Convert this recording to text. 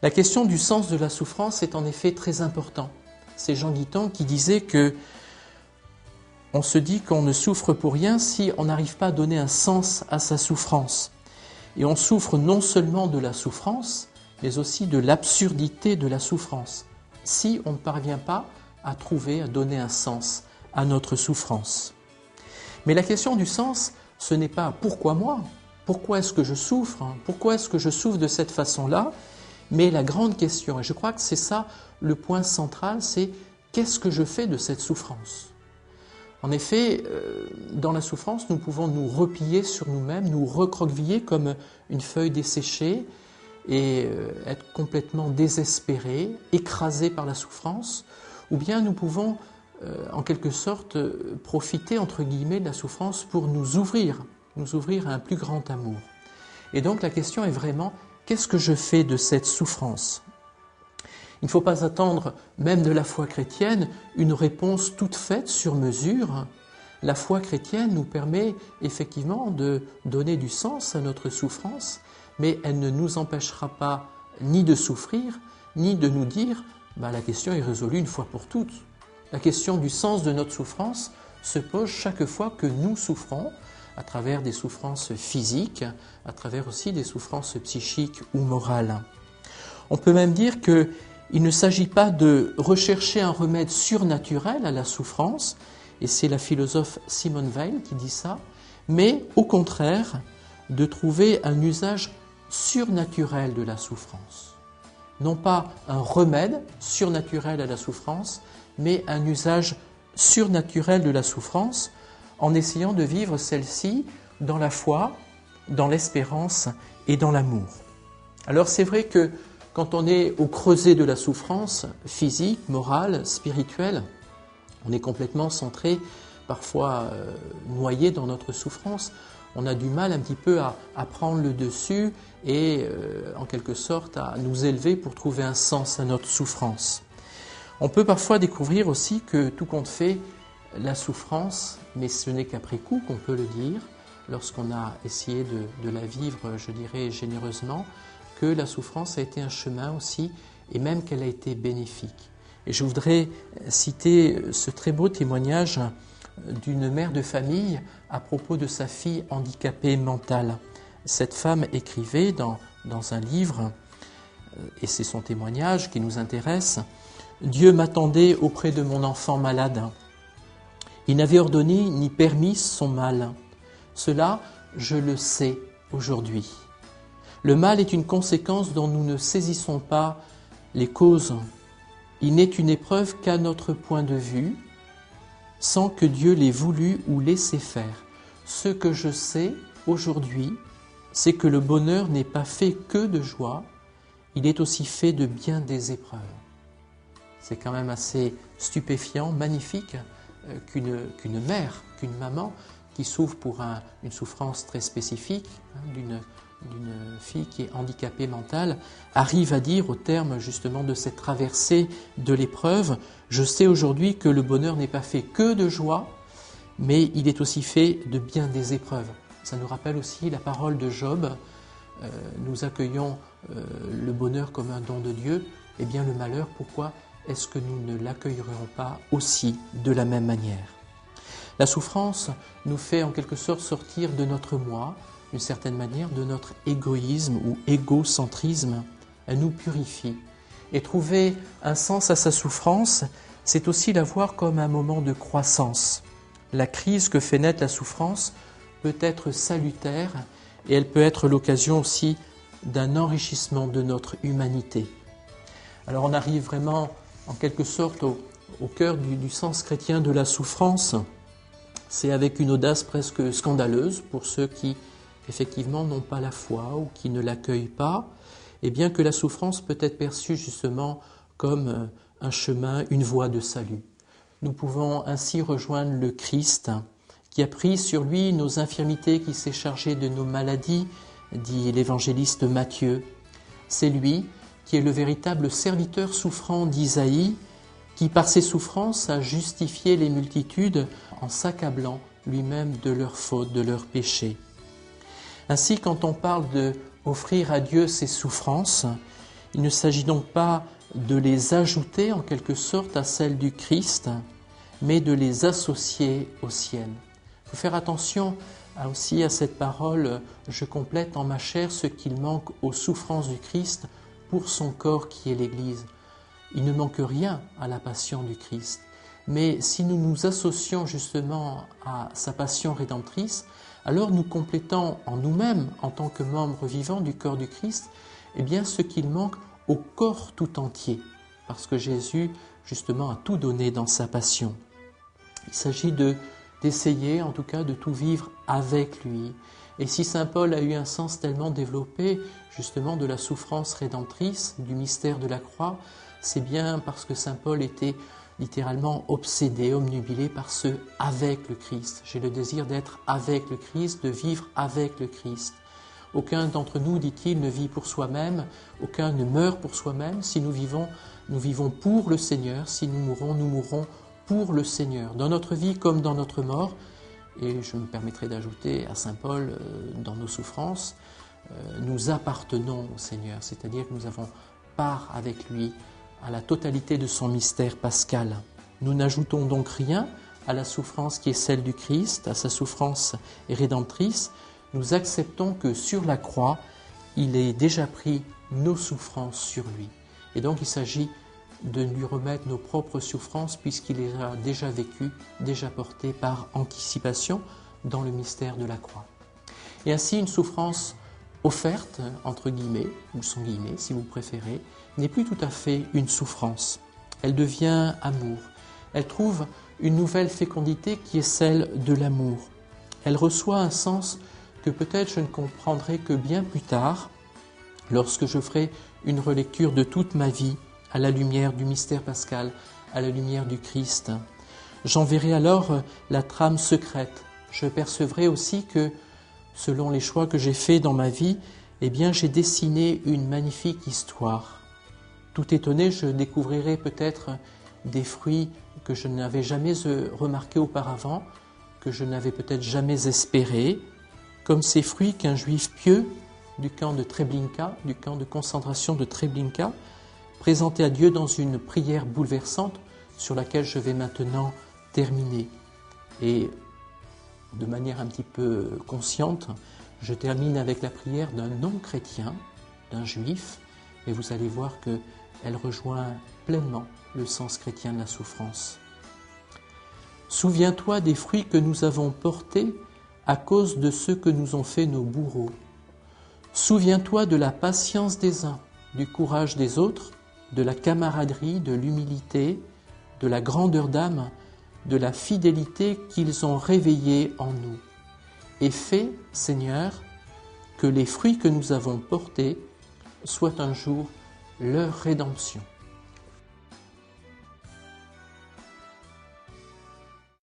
La question du sens de la souffrance est en effet très importante. C'est Jean Guiton qui disait que on se dit qu'on ne souffre pour rien si on n'arrive pas à donner un sens à sa souffrance. Et on souffre non seulement de la souffrance, mais aussi de l'absurdité de la souffrance, si on ne parvient pas à trouver, à donner un sens à notre souffrance. Mais la question du sens, ce n'est pas « pourquoi moi ? Pourquoi est-ce que je souffre ? Pourquoi est-ce que je souffre de cette façon-là ?» Mais la grande question, et je crois que c'est ça le point central, c'est « qu'est-ce que je fais de cette souffrance ?» En effet, dans la souffrance, nous pouvons nous replier sur nous-mêmes, nous recroqueviller comme une feuille desséchée et être complètement désespérés, écrasés par la souffrance, ou bien nous pouvons en quelque sorte profiter entre guillemets de la souffrance pour nous ouvrir à un plus grand amour. Et donc la question est vraiment, qu'est-ce que je fais de cette souffrance ? Il ne faut pas attendre, même de la foi chrétienne, une réponse toute faite sur mesure. La foi chrétienne nous permet effectivement de donner du sens à notre souffrance, mais elle ne nous empêchera pas ni de souffrir, ni de nous dire la question est résolue une fois pour toutes. La question du sens de notre souffrance se pose chaque fois que nous souffrons, à travers des souffrances physiques, à travers aussi des souffrances psychiques ou morales. On peut même dire qu'il ne s'agit pas de rechercher un remède surnaturel à la souffrance, et c'est la philosophe Simone Weil qui dit ça, mais au contraire, de trouver un usage surnaturel de la souffrance. Non pas un remède surnaturel à la souffrance, mais un usage surnaturel de la souffrance en essayant de vivre celle-ci dans la foi, dans l'espérance et dans l'amour. Alors c'est vrai que quand on est au creuset de la souffrance physique, morale, spirituelle, on est complètement centré, parfois noyé dans notre souffrance. On a du mal un petit peu à prendre le dessus et en quelque sorte à nous élever pour trouver un sens à notre souffrance. On peut parfois découvrir aussi que tout compte fait, la souffrance, mais ce n'est qu'après coup qu'on peut le dire, lorsqu'on a essayé de la vivre, je dirais généreusement, que la souffrance a été un chemin aussi et même qu'elle a été bénéfique. Et je voudrais citer ce très beau témoignage d'une mère de famille à propos de sa fille handicapée mentale. Cette femme écrivait dans un livre, et c'est son témoignage qui nous intéresse, « Dieu m'attendait auprès de mon enfant malade. Il n'avait ordonné ni permis son mal. Cela, je le sais aujourd'hui. Le mal est une conséquence dont nous ne saisissons pas les causes. Il n'est une épreuve qu'à notre point de vue, sans que Dieu l'ait voulu ou laissé faire. Ce que je sais aujourd'hui, c'est que le bonheur n'est pas fait que de joie, il est aussi fait de bien des épreuves. » C'est quand même assez stupéfiant, magnifique qu'une mère, qu'une maman qui souffre pour une souffrance très spécifique, d'une fille qui est handicapée mentale, arrive à dire au terme justement de cette traversée de l'épreuve, « Je sais aujourd'hui que le bonheur n'est pas fait que de joie, mais il est aussi fait de bien des épreuves. » Ça nous rappelle aussi la parole de Job. Nous accueillons le bonheur comme un don de Dieu, et bien le malheur, pourquoi est-ce que nous ne l'accueillerions pas aussi de la même manière ? La souffrance nous fait en quelque sorte sortir de notre moi, d'une certaine manière, de notre égoïsme ou égocentrisme. Elle nous purifie. Et trouver un sens à sa souffrance, c'est aussi la voir comme un moment de croissance. La crise que fait naître la souffrance peut être salutaire et elle peut être l'occasion aussi d'un enrichissement de notre humanité. Alors on arrive vraiment en quelque sorte au cœur du sens chrétien de la souffrance. C'est avec une audace presque scandaleuse pour ceux qui effectivement n'ont pas la foi ou qui ne l'accueillent pas, et bien que la souffrance peut être perçue justement comme un chemin, une voie de salut. Nous pouvons ainsi rejoindre le Christ qui a pris sur lui nos infirmités, qui s'est chargé de nos maladies, dit l'évangéliste Matthieu. C'est lui qui est le véritable serviteur souffrant d'Isaïe, qui par ses souffrances a justifié les multitudes en s'accablant lui-même de leurs fautes, de leurs péchés. Ainsi, quand on parle d'offrir à Dieu ses souffrances, Il ne s'agit donc pas de les ajouter en quelque sorte à celles du Christ, mais de les associer aux siennes. Il faut faire attention aussi à cette parole « Je complète en ma chair ce qu'il manque aux souffrances du Christ pour son corps qui est l'Église ». Il ne manque rien à la passion du Christ. Mais si nous nous associons justement à sa passion rédemptrice, alors nous complétons en nous-mêmes, en tant que membres vivants du corps du Christ, eh bien ce qu'il manque au corps tout entier, parce que Jésus justement a tout donné dans sa passion. Il s'agit d'essayer en tout cas de tout vivre avec lui. Et si saint Paul a eu un sens tellement développé justement de la souffrance rédemptrice, du mystère de la croix, c'est bien parce que saint Paul était littéralement obsédé, obnubilé par ce « avec le Christ ». J'ai le désir d'être avec le Christ, de vivre avec le Christ. Aucun d'entre nous, dit-il, ne vit pour soi-même, aucun ne meurt pour soi-même. Si nous vivons pour le Seigneur. Si nous mourrons pour le Seigneur, dans notre vie comme dans notre mort. Et je me permettrai d'ajouter à saint Paul, dans nos souffrances, nous appartenons au Seigneur, c'est-à-dire que nous avons part avec lui à la totalité de son mystère pascal. Nous n'ajoutons donc rien à la souffrance qui est celle du Christ, à sa souffrance rédemptrice. Nous acceptons que sur la croix, il ait déjà pris nos souffrances sur lui. Et donc il s'agit de lui remettre nos propres souffrances puisqu'il les a déjà vécues, déjà portées par anticipation dans le mystère de la croix. Et ainsi une souffrance offerte, entre guillemets, ou sans guillemets si vous préférez, n'est plus tout à fait une souffrance. Elle devient amour. Elle trouve une nouvelle fécondité qui est celle de l'amour. Elle reçoit un sens que peut-être je ne comprendrai que bien plus tard, lorsque je ferai une relecture de toute ma vie à la lumière du mystère pascal, à la lumière du Christ. J'en verrai alors la trame secrète. Je percevrai aussi que, selon les choix que j'ai faits dans ma vie, eh bien, j'ai dessiné une magnifique histoire. Tout étonné, je découvrirai peut-être des fruits que je n'avais jamais remarqués auparavant, que je n'avais peut-être jamais espérés, comme ces fruits qu'un juif pieux du camp de Treblinka, du camp de concentration de Treblinka, présentait à Dieu dans une prière bouleversante sur laquelle je vais maintenant terminer. Et de manière un petit peu consciente, je termine avec la prière d'un non-chrétien, d'un juif, et vous allez voir qu'elle rejoint pleinement le sens chrétien de la souffrance. Souviens-toi des fruits que nous avons portés à cause de ceux que nous ont fait nos bourreaux. Souviens-toi de la patience des uns, du courage des autres, de la camaraderie, de l'humilité, de la grandeur d'âme, de la fidélité qu'ils ont réveillée en nous. Et fais, Seigneur, que les fruits que nous avons portés soient un jour leur rédemption.